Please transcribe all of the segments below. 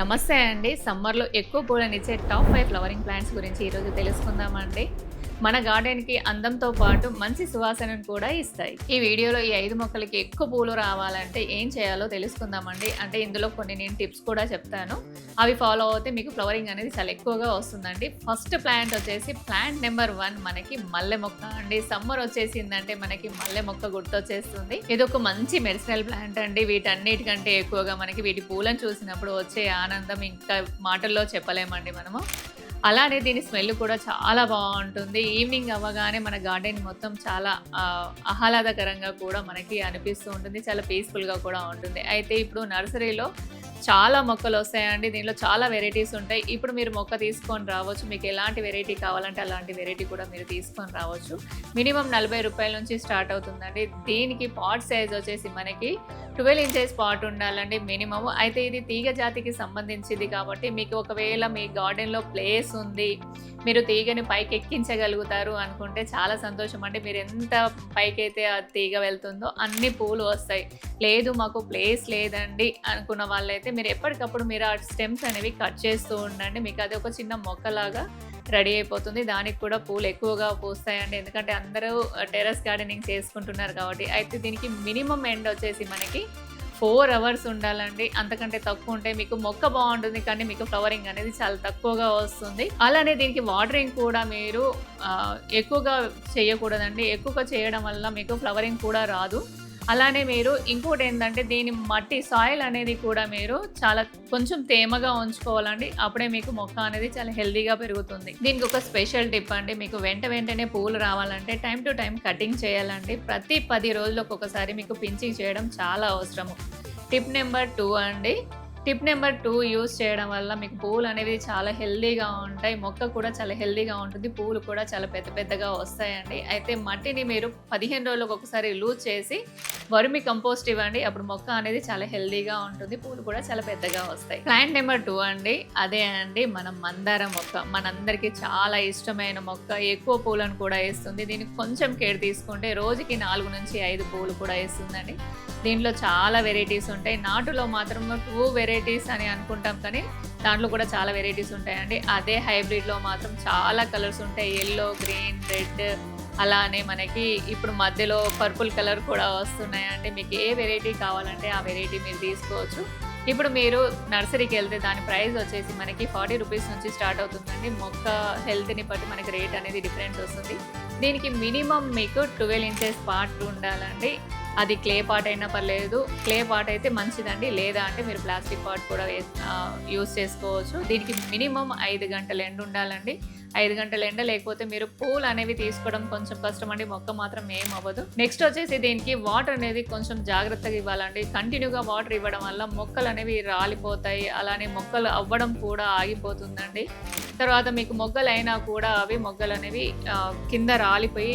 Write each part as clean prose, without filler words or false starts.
నమస్తే అండి. సమ్మర్‌లో ఎక్కువ పూలనిచ్చే టాప్ 5 ఫ్లవరింగ్ ప్లాంట్స్ గురించి ఈరోజు తెలుసుకుందామండి. మన గార్డెన్‌కి అందంతో పాటు మంచి సువాసనను కూడా ఇస్తాయి. ఈ వీడియోలో ఈ 5 మొక్కలకి ఎక్కువ పూలు రావాలంటే ఏం చేయాలో తెలుసుకుందామండి. అంటే ఇందులో కొన్ని నేను టిప్స్ కూడా చెప్తాను. అవి ఫాలో అవుతే మీకు ఫ్లవరింగ్ అనేది చాలా ఎక్కువగా వస్తుందండి. ఫస్ట్ ప్లాంట్ వచ్చేసి ప్లాంట్ నెంబర్ 1 మనకి మల్లె మొక్క అండి. సమ్మర్ వచ్చేసిందంటే మనకి మల్లె మొక్క గుర్తొచ్చేస్తుంది. ఇదొక మంచి మెడిసినల్ ప్లాంట్ అండి. వీటన్నిటికంటే ఎక్కువగా మనకి వీటి పూలను చూసినప్పుడు వచ్చే ఆనందం ఇంకా మాటల్లో చెప్పలేమండి మనము. అలానే దీని స్మెల్ కూడా చాలా బావుంటుంది. ఈవినింగ్ అవ్వగానే మన గార్డెన్ మొత్తం చాలా ఆహ్లాదకరంగా కూడా మనకి అనిపిస్తూ ఉంటుంది. చాలా పీస్‌ఫుల్‌గా కూడా ఉంటుంది. అయితే ఇప్పుడు నర్సరీలో చాలా మొక్కలొస్తాయండి. దీనిలో చాలా వెరైటీస్ ఉంటాయి. ఇప్పుడు మీరు మొక్క తీసుకొని రావచ్చు. మీకు ఎలాంటి వెరైటీ కావాలంటే అలాంటి వెరైటీ కూడా మీరు తీసుకొని రావచ్చు. మినిమమ్ రూ. 40 నుంచి స్టార్ట్ అవుతుందండి. దీనికి పాట్ సైజ్ వచ్చేసి మనకి 12 ఇంచెస్ పాట్ ఉండాలండి మినిమమ్. అయితే ఇది తీగ జాతికి సంబంధించింది కాబట్టి మీకు ఒకవేళ మీ గార్డెన్‌లో ప్లేస్ ఉంది, మీరు తీగని పైకెక్కించగలుగుతారు అనుకుంటే చాలా సంతోషం అండి. మీరు ఎంత పైకైతే ఆ తీగ వెళ్తుందో అన్ని పూలు వస్తాయి. లేదు మాకు ప్లేస్ లేదండి అనుకున్న వాళ్ళైతే మీరు ఎప్పటికప్పుడు మీరు ఆ స్టెమ్స్ అనేవి కట్ చేస్తూ ఉండండి. మీకు అది ఒక చిన్న మొక్కలాగా రెడీ అయిపోతుంది. దానికి కూడా పూలు ఎక్కువగా పూస్తాయండి. ఎందుకంటే అందరూ టెర్రస్ గార్డెనింగ్ చేసుకుంటున్నారు కాబట్టి. అయితే దీనికి మినిమమ్ ఎండ్ వచ్చేసి మనకి 4 అవర్స్ ఉండాలండి. అంతకంటే తక్కువ ఉంటే మీకు మొక్క బావుంటుంది. కానీ మీకు ఫ్లవరింగ్ అనేది చాలా తక్కువగా వస్తుంది. అలానే దీనికి వాటరింగ్ కూడా మీరు ఎక్కువగా చేయకూడదండి. ఎక్కువగా చేయడం వల్ల మీకు ఫ్లవరింగ్ కూడా రాదు. అలానే మీరు ఇంకోటేంటంటే దీని మట్టి సాయిల్ అనేది కూడా మీరు చాలా కొంచెం తేమగా ఉంచుకోవాలండి. అప్పుడే మీకు మొక్క అనేది చాలా హెల్తీగా పెరుగుతుంది. దీనికి ఒక స్పెషల్ టిప్ అండి. మీకు వెంటనే పూలు రావాలంటే టైం టు టైం కటింగ్ చేయాలండి. ప్రతి 10 రోజులకు ఒకసారి మీకు పించింగ్ చేయడం చాలా అవసరము. టిప్ నెంబర్ 2 అండి. టిప్ నెంబర్ 2 యూజ్ చేయడం వల్ల మీకు పూలు అనేవి చాలా హెల్తీగా ఉంటాయి. మొక్క కూడా చాలా హెల్తీగా ఉంటుంది. పూలు కూడా చాలా పెద్దగా వస్తాయండి. అయితే మట్టిని మీరు 15 రోజులకు ఒకసారి లూజ్ చేసి వర్మి కంపోస్ట్ ఇవ్వండి. అప్పుడు మొక్క అనేది చాలా హెల్తీగా ఉంటుంది. పూలు కూడా చాలా పెద్దగా వస్తాయి. ప్లాంట్ నెంబర్ 2 అండి. అదే అండి మన మందార మొక్క. మనందరికీ చాలా ఇష్టమైన మొక్క. ఎక్కువ పూలను కూడా ఇస్తుంది. దీనికి కొంచెం కేర్ తీసుకుంటే రోజుకి 4 నుంచి 5 పూలు కూడా ఇస్తుందండి. దీంట్లో చాలా వెరైటీస్ ఉంటాయి. నాటులో మాత్రం 2 వెరైటీస్ అని అనుకుంటాం కానీ దాంట్లో కూడా చాలా వెరైటీస్ ఉంటాయండి. అదే హైబ్రిడ్లో మాత్రం చాలా కలర్స్ ఉంటాయి. యెల్లో, గ్రీన్, రెడ్ అలానే మనకి ఇప్పుడు మధ్యలో పర్పుల్ కలర్ కూడా వస్తున్నాయండి. మీకు ఏ వెరైటీ కావాలంటే ఆ వెరైటీ మీరు తీసుకోవచ్చు. ఇప్పుడు మీరు నర్సరీకి వెళ్తే దాని ప్రైస్ వచ్చేసి మనకి ₹40 నుంచి స్టార్ట్ అవుతుందండి. మొక్క హెల్త్‌ని బట్టి మనకి రేట్ అనేది డిఫరెన్స్ వస్తుంది. దీనికి మినిమమ్ మీకు 12 ఇంచెస్ పాట్ ఉండాలండి. అది క్లే పాట్ అయినా పర్లేదు. క్లే పాట్ అయితే మంచిదండి. లేదా అంటే మీరు ప్లాస్టిక్ పాట్ కూడా యూజ్ చేసుకోవచ్చు. దీనికి మినిమమ్ 5 గంటల ఎండ ఉండాలండి. 5 గంటల ఎండ లేకపోతే మీరు పూలు అనేవి తీసుకోవడం కొంచెం కష్టం అండి. మొక్క మాత్రం ఏం అవ్వదు. నెక్స్ట్ వచ్చేసి దీనికి వాటర్ అనేది కొంచెం జాగ్రత్తగా ఇవ్వాలండి. కంటిన్యూగా వాటర్ ఇవ్వడం వల్ల మొక్కలు అనేవి రాలిపోతాయి. అలానే మొక్కలు అవ్వడం కూడా ఆగిపోతుందండి. తర్వాత మీకు మొగ్గలు అయినా కూడా అవి మొగ్గలు అనేవి కింద రాలిపోయి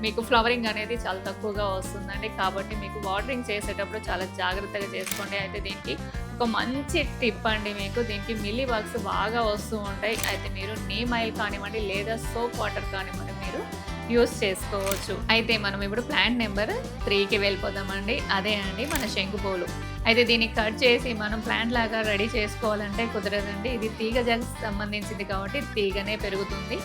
మీకు ఫ్లవరింగ్ అనేది చాలా తక్కువగా వస్తుందండి. కాబట్టి మీకు వాటరింగ్ చేసేటప్పుడు చాలా జాగ్రత్తగా చేసుకోండి. అయితే దీనికి ఒక మంచి టిప్ అండి మీకు. దీనికి మిల్లీ బగ్స్ బాగా వస్తూ ఉంటాయి. అయితే మీరు నీమ్ ఆయిల్ కానివ్వండి లేదా సోప్ వాటర్ కానివ్వండి మీరు యూస్ చేసుకోవచ్చు. అయితే మనం ఇప్పుడు ప్లాంట్ నెంబర్ 3కి వెళ్ళిపోదామండి. అదే అండి మన శంకుపూలు. అయితే దీన్ని కట్ చేసి మనం ప్లాంట్ లాగా రెడీ చేసుకోవాలంటే కుదరదండి. ఇది తీగ జాతికి సంబంధించింది కాబట్టి తీగనే పెరుగుతుంది.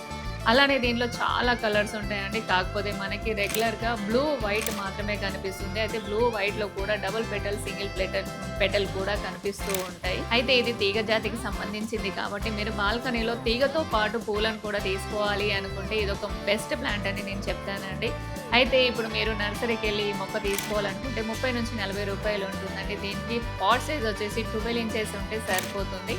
అలానే దీనిలో చాలా కలర్స్ ఉంటాయండి. కాకపోతే మనకి రెగ్యులర్‌గా బ్లూ, వైట్ మాత్రమే కనిపిస్తుంది. అయితే బ్లూ, వైట్‌లో కూడా డబుల్ పెటల్, సింగిల్ పెటల్ కూడా కనిపిస్తూ ఉంటాయి. అయితే ఇది తీగ జాతికి సంబంధించింది కాబట్టి మీరు బాల్కనీలో తీగతో పాటు పూలను కూడా తీసుకోవాలి అనుకుంటే ఇదొక బెస్ట్ ప్లాంట్ అని నేను చెప్తానండి. అయితే ఇప్పుడు మీరు నర్సరీకి వెళ్ళి ఈ మొక్క తీసుకోవాలనుకుంటే ₹30 నుంచి ₹40 ఉంటుందండి. దీనికి పాట్ సైజ్ వచ్చేసి 12 ఇంచెస్ ఉంటే సరిపోతుంది.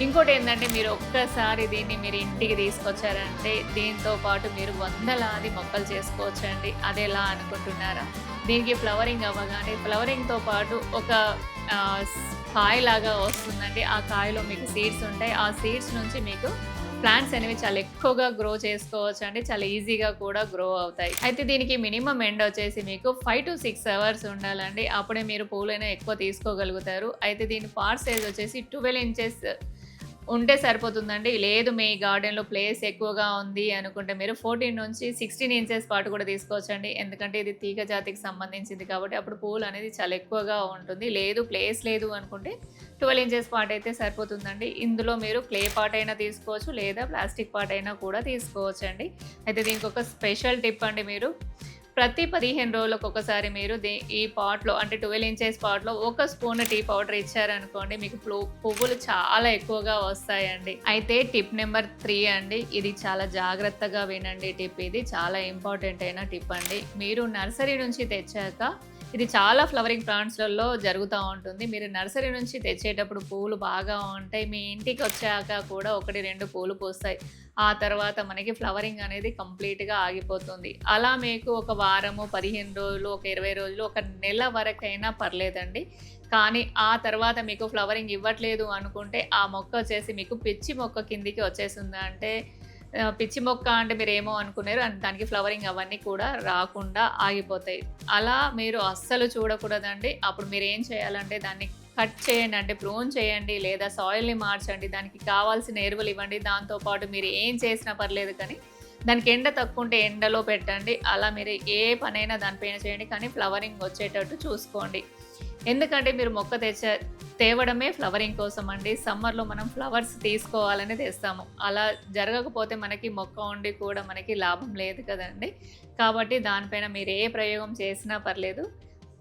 ఇంకోటి ఏంటంటే మీరు ఒక్కసారి దీన్ని మీరు ఇంటికి తీసుకొచ్చారంటే దీంతో పాటు మీరు వందలాది మొక్కలు చేసుకోవచ్చండి. అదెలా అనుకుంటున్నారా? దీనికి ఫ్లవరింగ్ అవ్వగానే ఫ్లవరింగ్‌తో పాటు ఒక కాయలాగా వస్తుందండి. ఆ కాయలో మీకు సీడ్స్ ఉంటాయి. ఆ సీడ్స్ నుంచి మీకు ప్లాంట్స్ అనేవి చాలా ఎక్కువగా గ్రో చేసుకోవచ్చండి. చాలా ఈజీగా కూడా గ్రో అవుతాయి. అయితే దీనికి మినిమమ్ ఎండ్ వచ్చేసి మీకు 5-6 అవర్స్ ఉండాలండి. అప్పుడే మీరు పూలైనా ఎక్కువ తీసుకోగలుగుతారు. అయితే దీని పాట్ సైజ్ వచ్చేసి 12 ఇంచెస్ ఉంటే సరిపోతుందండి. లేదు మీ గార్డెన్‌లో ప్లేస్ ఎక్కువగా ఉంది అనుకుంటే మీరు 14-16 ఇంచెస్ పాటు కూడా తీసుకోవచ్చండి. ఎందుకంటే ఇది తీగ జాతికి సంబంధించింది కాబట్టి అప్పుడు పూలనేది చాలా ఎక్కువగా ఉంటుంది. లేదు ప్లేస్ లేదు అనుకుంటే 12 ఇంచెస్ పాట్ అయితే సరిపోతుందండి. ఇందులో మీరు క్లే పాట్ అయినా తీసుకోవచ్చు లేదా ప్లాస్టిక్ పాట్ అయినా కూడా తీసుకోవచ్చండి. అయితే దీనికొక స్పెషల్ టిప్ అండి. మీరు ప్రతి 15 రోజులకు ఒకసారి మీరు ఈ పాట్‌లో అంటే 12 ఇంచెస్ పాట్‌లో ఒక స్పూన్ టీ పౌడర్ ఇచ్చారనుకోండి మీకు పువ్వులు చాలా ఎక్కువగా వస్తాయండి. అయితే టిప్ నెంబర్ 3 అండి. ఇది చాలా జాగ్రత్తగా వినండి టిప్. ఇది చాలా ఇంపార్టెంట్ అయిన టిప్ అండి. మీరు నర్సరీ నుంచి తెచ్చాక ఇది చాలా ఫ్లవరింగ్ ప్లాంట్స్‌లలో జరుగుతా ఉంటుంది. మీరు నర్సరీ నుంచి తెచ్చేటప్పుడు పూలు బాగా ఉంటాయి. మీ ఇంటికి వచ్చాక కూడా 1, 2 పూలు పూస్తాయి. ఆ తర్వాత మనకి ఫ్లవరింగ్ అనేది కంప్లీట్‌గా ఆగిపోతుంది. అలా మీకు ఒక వారము, 15 రోజులు, ఒక 20 రోజులు, ఒక నెల వరకైనా పర్లేదండి. కానీ ఆ తర్వాత మీకు ఫ్లవరింగ్ ఇవ్వట్లేదు అనుకుంటే ఆ మొక్క వచ్చేసి మీకు పిచ్చి మొక్క కిందికి వచ్చేసింది. అంటే పిచ్చి మొక్క అంటే మీరేమో అనుకున్నారు. దానికి ఫ్లవరింగ్ అవన్నీ కూడా రాకుండా ఆగిపోతాయి. అలా మీరు అస్సలు చూడకూడదండి. అప్పుడు మీరేం చేయాలంటే దాన్ని కట్ చేయండి. అంటే ప్రూన్ చేయండి లేదా సాయిల్‌ని మార్చండి. దానికి కావాల్సిన ఎరువులు ఇవ్వండి. దాంతో పాటు మీరు ఏం చేసినా పర్లేదు కానీ దానికి ఎండ తక్కువుంటే ఎండలో పెట్టండి. అలా మీరు ఏ పనైనా దానిపైన చేయండి. కానీ ఫ్లవరింగ్ వచ్చేటట్టు చూసుకోండి. ఎందుకంటే మీరు మొక్క తేవడమే ఫ్లవరింగ్ కోసం అండి. సమ్మర్‌లో మనం ఫ్లవర్స్ తీసుకోవాలని తెస్తాము. అలా జరగకపోతే మనకి మొక్క ఉండి కూడా మనకి లాభం లేదు కదండీ! కాబట్టి దానిపైన మీరు ఏ ప్రయోగం చేసినా పర్లేదు.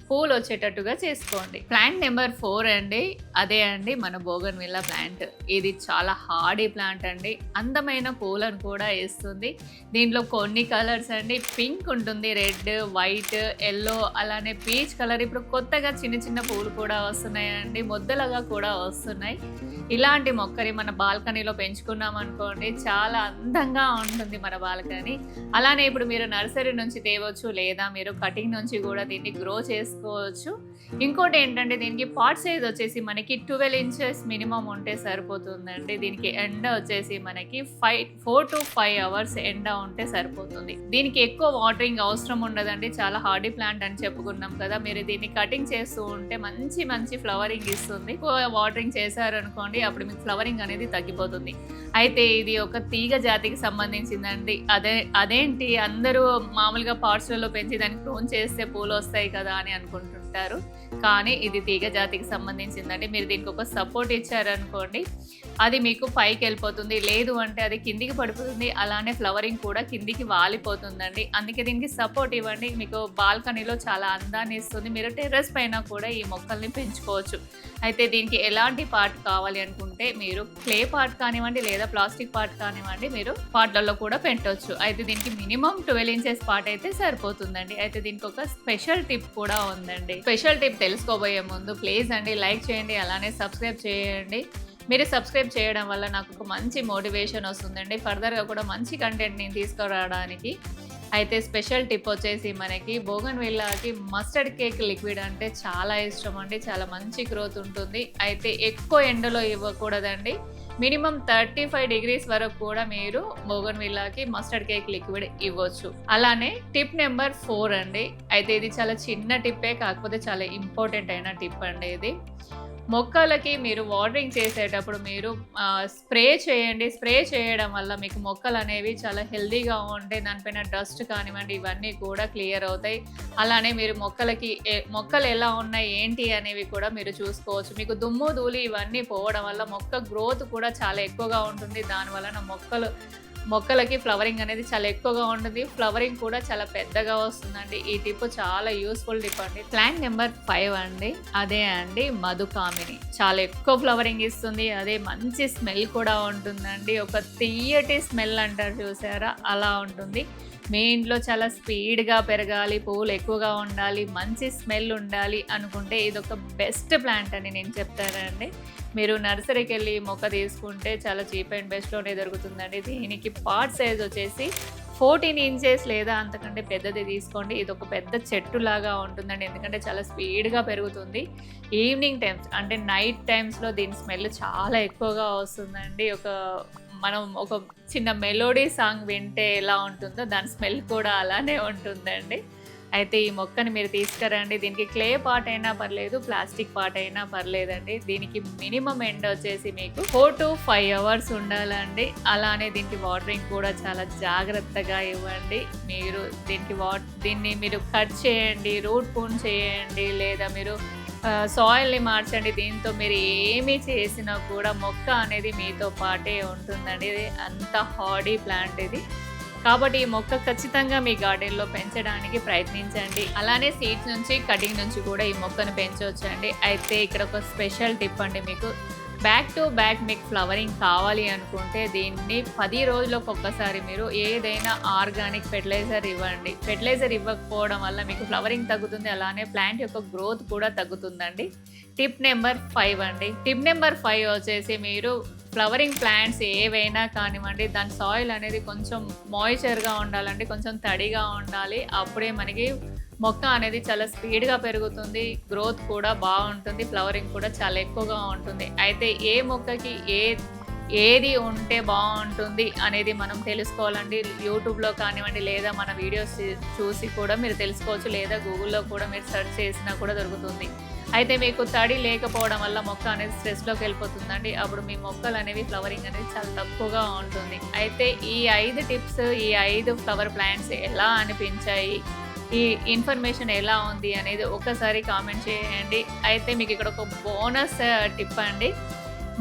పూలొచ్చేటట్టుగా చేసుకోండి. ప్లాంట్ నెంబర్ 4 అండి. అదే అండి మన బోగన్‌విల్లా ప్లాంట్. ఇది చాలా హార్డీ ప్లాంట్ అండి. అందమైన పూలను కూడా ఇస్తుంది. దీంట్లో కొన్ని కలర్స్ అండి పింక్ ఉంటుంది, రెడ్, వైట్, యెల్లో అలానే పీచ్ కలర్. ఇప్పుడు కొత్తగా చిన్న చిన్న పూలు కూడా వస్తున్నాయండి. మొగ్గలుగా కూడా వస్తున్నాయి. ఇలాంటి మొక్కని మన బాల్కనీలో పెంచుకున్నామనుకోండి చాలా అందంగా ఉంటుంది మన బాల్కనీ. అలానే ఇప్పుడు మీరు నర్సరీ నుంచి తేవచ్చు లేదా మీరు కటింగ్ నుంచి కూడా దీన్ని గ్రో చేసుకోవచ్చు. ఇంకోటి ఏంటంటే దీనికి పాట్ సైజ్ వచ్చేసి మనకి 12 ఇంచెస్ మినిమం ఉంటే సరిపోతుందండి. దీనికి ఎండ వచ్చేసి మనకి 4 to 5 అవర్స్ ఎండ ఉంటే సరిపోతుంది. దీనికి ఎక్కువ వాటరింగ్ అవసరం ఉండదండి. చాలా హార్డీ ప్లాంట్ అని చెప్పుకున్నాం కదా. మీరు దీన్ని కటింగ్ చేస్తూ ఉంటే మంచి మంచి ఫ్లవరింగ్ ఇస్తుంది. ఎక్కువ వాటరింగ్ చేశారనుకోండి అప్పుడు మీకు ఫ్లవరింగ్ అనేది తగ్గిపోతుంది. అయితే ఇది ఒక తీగ జాతికి సంబంధించిందండి. అదేంటి అందరూ మామూలుగా పాట్స్‌లలో పెంచి దాన్ని ప్రూన్ చేస్తే పూలు వస్తాయి కదా అని అనుకుంటుంటారు. కానీ ఇది తీగ జాతికి సంబంధించిందండి. మీరు దీనికి ఒక సపోర్ట్ ఇచ్చారనుకోండి అది మీకు పైకి వెళ్ళిపోతుంది. లేదు అంటే అది కిందికి పడిపోతుంది. అలానే ఫ్లవరింగ్ కూడా కిందికి వాలిపోతుందండి. అందుకే దీనికి సపోర్ట్ ఇవ్వండి. మీకు బాల్కనీలో చాలా అందాన్ని ఇస్తుంది. మీరు టెర్రస్ పైన కూడా ఈ మొక్కల్ని పెంచుకోవచ్చు. అయితే దీనికి ఎలాంటి పాట్ కావాలి అనుకుంటే మీరు క్లే పాట్ కానివ్వండి లేదా ప్లాస్టిక్ పాట్ కానివ్వండి మీరు పాట్లలో కూడా పెట్టవచ్చు. అయితే దీనికి మినిమం 12 ఇంచెస్ పాట్ అయితే సరిపోతుందండి. అయితే దీనికి ఒక స్పెషల్ టిప్ కూడా ఉందండి. స్పెషల్ టిప్ తెలుసుకోబోయే ముందు ప్లీజ్ అండి లైక్ చేయండి, అలానే సబ్స్క్రైబ్ చేయండి. మీరు సబ్స్క్రైబ్ చేయడం వల్ల నాకు ఒక మంచి మోటివేషన్ వస్తుందండి. ఫర్దర్‌గా కూడా మంచి కంటెంట్ నేను తీసుకురావడానికి. అయితే స్పెషల్ టిప్ వచ్చేసి మనకి బోగన్‌విల్లాకి మస్టర్డ్ కేక్ లిక్విడ్ అంటే చాలా ఇష్టం అండి. చాలా మంచి గ్రోత్ ఉంటుంది. అయితే ఎక్కువ ఎండలో ఇవ్వకూడదండి. మినిమం 35 డిగ్రీస్ వరకు కూడా మీరు బోగన్‌విల్లాకి మస్టర్డ్ కేక్ లిక్విడ్ ఇవ్వచ్చు. అలానే టిప్ నెంబర్ 4 అండి. అయితే ఇది చాలా చిన్న టిప్పే కాకపోతే చాలా ఇంపార్టెంట్ అయిన టిప్ అండి ఇది. మొక్కలకి మీరు వాటరింగ్ చేసేటప్పుడు మీరు స్ప్రే చేయండి. స్ప్రే చేయడం వల్ల మీకు మొక్కలనేవి చాలా హెల్తీగా ఉంటాయి. దానిపైన డస్ట్ కానివ్వండి ఇవన్నీ కూడా క్లియర్ అవుతాయి. అలానే మీరు మొక్కలు ఎలా ఉన్నాయి ఏంటి అనేవి కూడా మీరు చూసుకోవచ్చు. మీకు దుమ్ము, ధూళి ఇవన్నీ పోవడం వల్ల మొక్క గ్రోత్ కూడా చాలా ఎక్కువగా ఉంటుంది. దానివలన మొక్కలకి ఫ్లవరింగ్ అనేది చాలా ఎక్కువగా ఉంటుంది. ఫ్లవరింగ్ కూడా చాలా పెద్దగా వస్తుందండి. ఈ టిప్ చాలా యూస్ఫుల్ టిప్ అండి. ప్లాంట్ నెంబర్ 5 అండి. అదే అండి మధుకామిని. చాలా ఎక్కువ ఫ్లవరింగ్ ఇస్తుంది. అదే మంచి స్మెల్ కూడా ఉంటుందండి. ఒక తియ్యటి స్మెల్ అంటారు చూసారా అలా ఉంటుంది. మీ ఇంట్లో చాలా స్పీడ్గా పెరగాలి, పువ్వులు ఎక్కువగా ఉండాలి, మంచి స్మెల్ ఉండాలి అనుకుంటే ఇదొక బెస్ట్ ప్లాంట్ అని నేను చెప్తానండి. మీరు నర్సరీకి వెళ్ళి మొక్క తీసుకుంటే చాలా చీప్ అండ్ బెస్ట్లోనే దొరుకుతుందండి. దీనికి పాట్ సైజ్ వచ్చేసి 14 ఇంచెస్ లేదా అంతకంటే పెద్దది తీసుకోండి. ఇది ఒక పెద్ద చెట్టులాగా ఉంటుందండి. ఎందుకంటే చాలా స్పీడ్గా పెరుగుతుంది. ఈవినింగ్ టైమ్స్ అంటే నైట్ టైమ్స్లో దీని స్మెల్ చాలా ఎక్కువగా వస్తుందండి. మనం ఒక చిన్న మెలోడీ సాంగ్ వింటే ఎలా ఉంటుందో దాని స్మెల్ కూడా అలానే ఉంటుందండి. అయితే ఈ మొక్కని మీరు తీసుకురండి. దీనికి క్లే పాట్ అయినా పర్లేదు, ప్లాస్టిక్ పాట్ అయినా పర్లేదండి. దీనికి మినిమం ఎండ్ వచ్చేసి మీకు 4-5 అవర్స్ ఉండాలండి. అలానే దీనికి వాటరింగ్ కూడా చాలా జాగ్రత్తగా ఇవ్వండి. మీరు దీన్ని మీరు కట్ చేయండి, రూట్ పూన్ చేయండి, లేదా మీరు సాయిల్‌ని మార్చండి. దీంతో మీరు ఏమి చేసినా కూడా మొక్క అనేది మీతో పాటే ఉంటుందండి. ఇది అంత హార్డీ ప్లాంట్ ఇది. కాబట్టి ఈ మొక్క ఖచ్చితంగా మీ గార్డెన్‌లో పెంచడానికి ప్రయత్నించండి. అలానే సీడ్స్ నుంచి, కటింగ్ నుంచి కూడా ఈ మొక్కను పెంచొచ్చండి. అయితే ఇక్కడ ఒక స్పెషల్ టిప్ అండి మీకు. బ్యాక్ టు బ్యాక్ మీకు ఫ్లవరింగ్ కావాలి అనుకుంటే దీన్ని 10 రోజులకు ఒక్కసారి మీరు ఏదైనా ఆర్గానిక్ ఫెర్టిలైజర్ ఇవ్వండి. ఫెర్టిలైజర్ ఇవ్వకపోవడం వల్ల మీకు ఫ్లవరింగ్ తగ్గుతుంది. అలానే ప్లాంట్ యొక్క గ్రోత్ కూడా తగ్గుతుందండి. టిప్ నెంబర్ 5 అండి. టిప్ నెంబర్ 5 వచ్చేసి మీరు ఫ్లవరింగ్ ప్లాంట్స్ ఏవైనా కానివ్వండి, దాని సాయిల్ అనేది కొంచెం మాయిశ్చర్‌గా ఉండాలండి. కొంచెం తడిగా ఉండాలి. అప్పుడే మనకి మొక్క అనేది చాలా స్పీడ్‌గా పెరుగుతుంది. గ్రోత్ కూడా బావుంటుంది. ఫ్లవరింగ్ కూడా చాలా ఎక్కువగా ఉంటుంది. అయితే ఏ మొక్కకి ఏది ఉంటే బావుంటుంది అనేది మనం తెలుసుకోవాలండి. యూట్యూబ్‌లో కానివ్వండి, లేదా మన వీడియోస్ చూసి కూడా మీరు తెలుసుకోవచ్చు. లేదా గూగుల్‌లో కూడా మీరు సెర్చ్ చేసినా కూడా దొరుకుతుంది. అయితే మీకు తడి లేకపోవడం వల్ల మొక్క అనేది స్ట్రెస్‌లోకి వెళ్ళిపోతుందండి. అప్పుడు మీ మొక్కలనేవి ఫ్లవరింగ్ అనేది చాలా తక్కువగా ఉంటుంది. అయితే ఈ 5 టిప్స్, ఈ 5 ఫ్లవర్ ప్లాంట్స్ ఎలా అనిపించాయి? ఈ ఇన్ఫర్మేషన్ ఎలా ఉంది అనేది ఒక్కసారి కామెంట్ చేయండి. అయితే మీకు ఇక్కడ ఒక బోనస్ టిప్ అండి.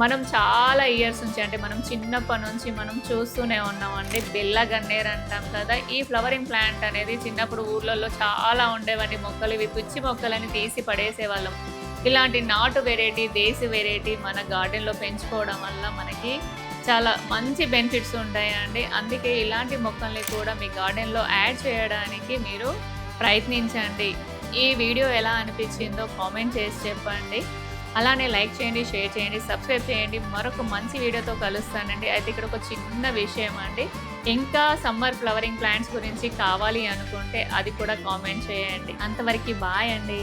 మనం చాలా ఇయర్స్ నుంచి, అంటే మనం చిన్నప్పటి నుంచి మనం చూస్తూనే ఉన్నామండి. బిళ్ళ గన్నేరు అంటాం కదా. ఈ ఫ్లవరింగ్ ప్లాంట్ అనేది చిన్నప్పుడు ఊర్లలో చాలా ఉండేవండి మొక్కలు. ఇవి పిచ్చి మొక్కలని తీసి పడేసేవాళ్ళం. ఇలాంటి నాటు వెరైటీ, దేశీ వెరైటీ మన గార్డెన్‌లో పెంచుకోవడం వల్ల మనకి చాలా మంచి బెనిఫిట్స్ ఉంటాయండి. అందుకే ఇలాంటి మొక్కల్ని కూడా మీ గార్డెన్‌లో యాడ్ చేయడానికి మీరు ప్రయత్నించండి. ఈ వీడియో ఎలా అనిపించిందో కామెంట్ చేసి చెప్పండి. అలానే లైక్ చేయండి, షేర్ చేయండి, సబ్స్క్రైబ్ చేయండి. మరొక మంచి వీడియోతో కలుస్తానండి. అయితే ఇక్కడ ఒక చిన్న విషయం అండి. ఇంకా సమ్మర్ ఫ్లవరింగ్ ప్లాంట్స్ గురించి కావాలి అనుకుంటే అది కూడా కామెంట్ చేయండి. అంతవరకు బాయ్ అండి.